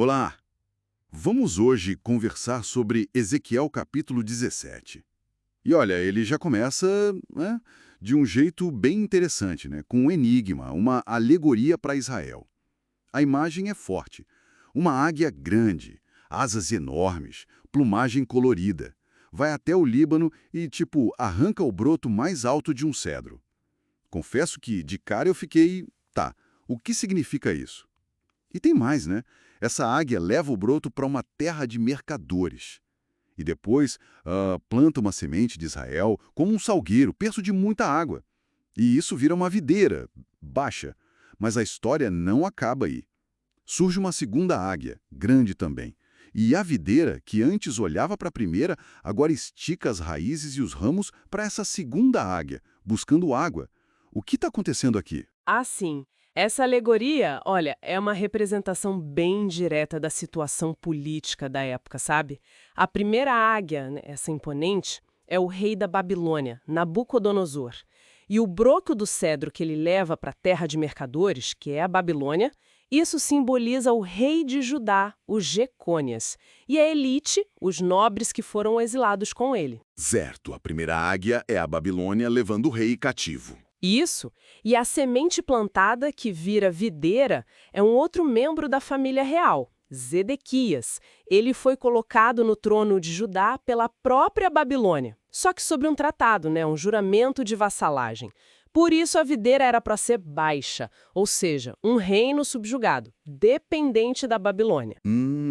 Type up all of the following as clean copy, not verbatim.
Olá! Vamos hoje conversar sobre Ezequiel capítulo 17. E olha, ele já começa, né, de um jeito bem interessante, né, com um enigma, uma alegoria para Israel. A imagem é forte. Uma águia grande, asas enormes, plumagem colorida. Vai até o Líbano e, tipo, arranca o broto mais alto de um cedro. Confesso que, de cara, eu fiquei... Tá, o que significa isso? E tem mais, né? Essa águia leva o broto para uma terra de mercadores. E depois planta uma semente de Israel como um salgueiro, perto de muita água. E isso vira uma videira, baixa. Mas a história não acaba aí. Surge uma segunda águia, grande também. E a videira, que antes olhava para a primeira, agora estica as raízes e os ramos para essa segunda águia, buscando água. O que está acontecendo aqui? Assim, essa alegoria, olha, é uma representação bem direta da situação política da época, sabe? A primeira águia, né, essa imponente, é o rei da Babilônia, Nabucodonosor. E o broto do cedro que ele leva para a terra de mercadores, que é a Babilônia, isso simboliza o rei de Judá, os Jecônias, e a elite, os nobres que foram exilados com ele. Certo, a primeira águia é a Babilônia levando o rei cativo. Isso, e a semente plantada que vira videira é um outro membro da família real, Zedequias. Ele foi colocado no trono de Judá pela própria Babilônia, só que sobre um tratado, né, um juramento de vassalagem. Por isso a videira era para ser baixa, ou seja, um reino subjugado, dependente da Babilônia.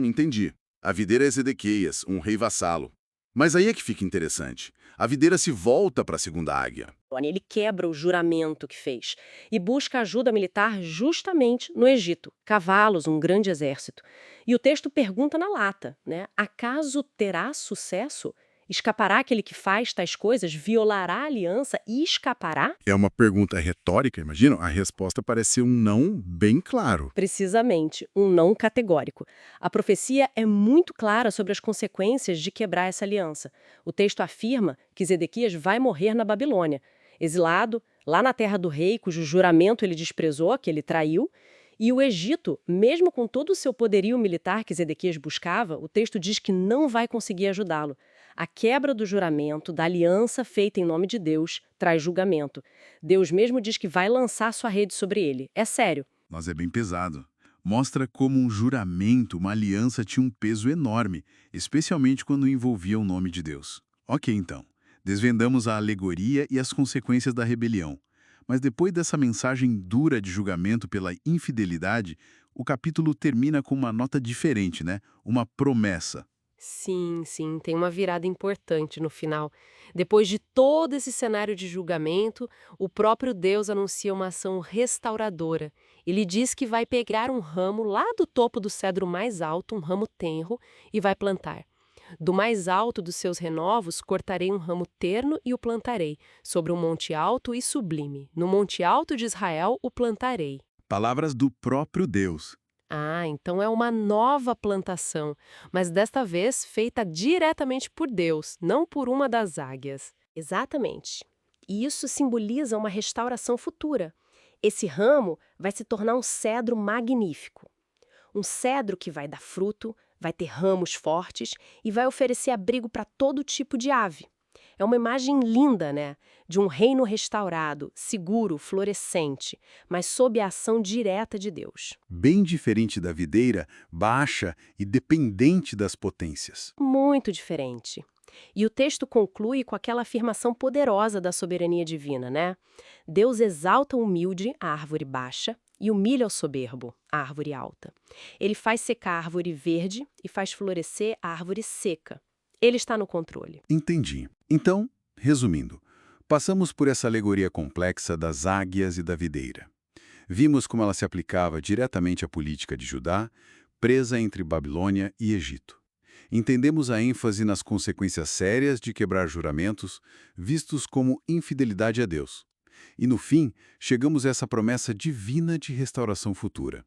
Entendi. A videira é Zedequias, um rei vassalo. Mas aí é que fica interessante. A videira se volta para a segunda águia. Ele quebra o juramento que fez e busca ajuda militar justamente no Egito, cavalos, um grande exército. E o texto pergunta na lata, né? Acaso terá sucesso? Escapará aquele que faz tais coisas? Violará a aliança e escapará? É uma pergunta retórica, imagina? A resposta parece ser um não bem claro. Precisamente, um não categórico. A profecia é muito clara sobre as consequências de quebrar essa aliança. O texto afirma que Zedequias vai morrer na Babilônia, exilado, lá na terra do rei, cujo juramento ele desprezou, que ele traiu, e o Egito, mesmo com todo o seu poderio militar que Zedequias buscava, o texto diz que não vai conseguir ajudá-lo. A quebra do juramento, da aliança feita em nome de Deus, traz julgamento. Deus mesmo diz que vai lançar sua rede sobre ele. É sério. Mas é bem pesado. Mostra como um juramento, uma aliança tinha um peso enorme, especialmente quando envolvia o nome de Deus. Ok, então. Desvendamos a alegoria e as consequências da rebelião. Mas depois dessa mensagem dura de julgamento pela infidelidade, o capítulo termina com uma nota diferente, né? Uma promessa. Sim, sim, tem uma virada importante no final. Depois de todo esse cenário de julgamento, o próprio Deus anuncia uma ação restauradora. Ele diz que vai pegar um ramo lá do topo do cedro mais alto, um ramo tenro, e vai plantar. Do mais alto dos seus renovos, cortarei um ramo terno e o plantarei, sobre um monte alto e sublime. No monte alto de Israel o plantarei. Palavras do próprio Deus. Ah, então é uma nova plantação, mas desta vez feita diretamente por Deus, não por uma das águias. Exatamente. E isso simboliza uma restauração futura. Esse ramo vai se tornar um cedro magnífico. Um cedro que vai dar fruto, vai ter ramos fortes e vai oferecer abrigo para todo tipo de ave. É uma imagem linda, né? De um reino restaurado, seguro, florescente, mas sob a ação direta de Deus. Bem diferente da videira, baixa e dependente das potências. Muito diferente. E o texto conclui com aquela afirmação poderosa da soberania divina, né? Deus exalta o humilde, a árvore baixa, e humilha o soberbo, a árvore alta. Ele faz secar a árvore verde e faz florescer a árvore seca. Ele está no controle. Entendi. Então, resumindo, passamos por essa alegoria complexa das águias e da videira. Vimos como ela se aplicava diretamente à política de Judá, presa entre Babilônia e Egito. Entendemos a ênfase nas consequências sérias de quebrar juramentos, vistos como infidelidade a Deus. E no fim, chegamos a essa promessa divina de restauração futura.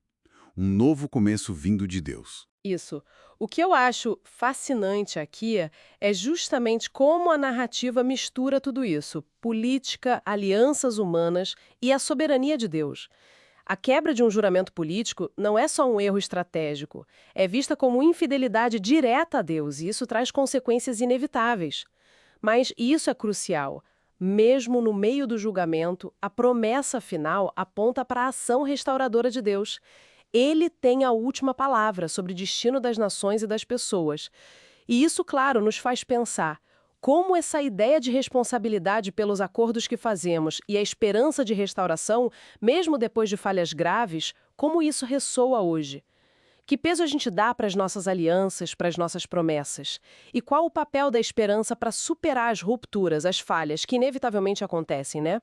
Um novo começo vindo de Deus. Isso. O que eu acho fascinante aqui é justamente como a narrativa mistura tudo isso: política, alianças humanas e a soberania de Deus. A quebra de um juramento político não é só um erro estratégico, é vista como infidelidade direta a Deus, e isso traz consequências inevitáveis. Mas isso é crucial. Mesmo no meio do julgamento, a promessa final aponta para a ação restauradora de Deus. Ele tem a última palavra sobre o destino das nações e das pessoas. E isso, claro, nos faz pensar como essa ideia de responsabilidade pelos acordos que fazemos e a esperança de restauração, mesmo depois de falhas graves, como isso ressoa hoje. Que peso a gente dá para as nossas alianças, para as nossas promessas? E qual o papel da esperança para superar as rupturas, as falhas que inevitavelmente acontecem, né?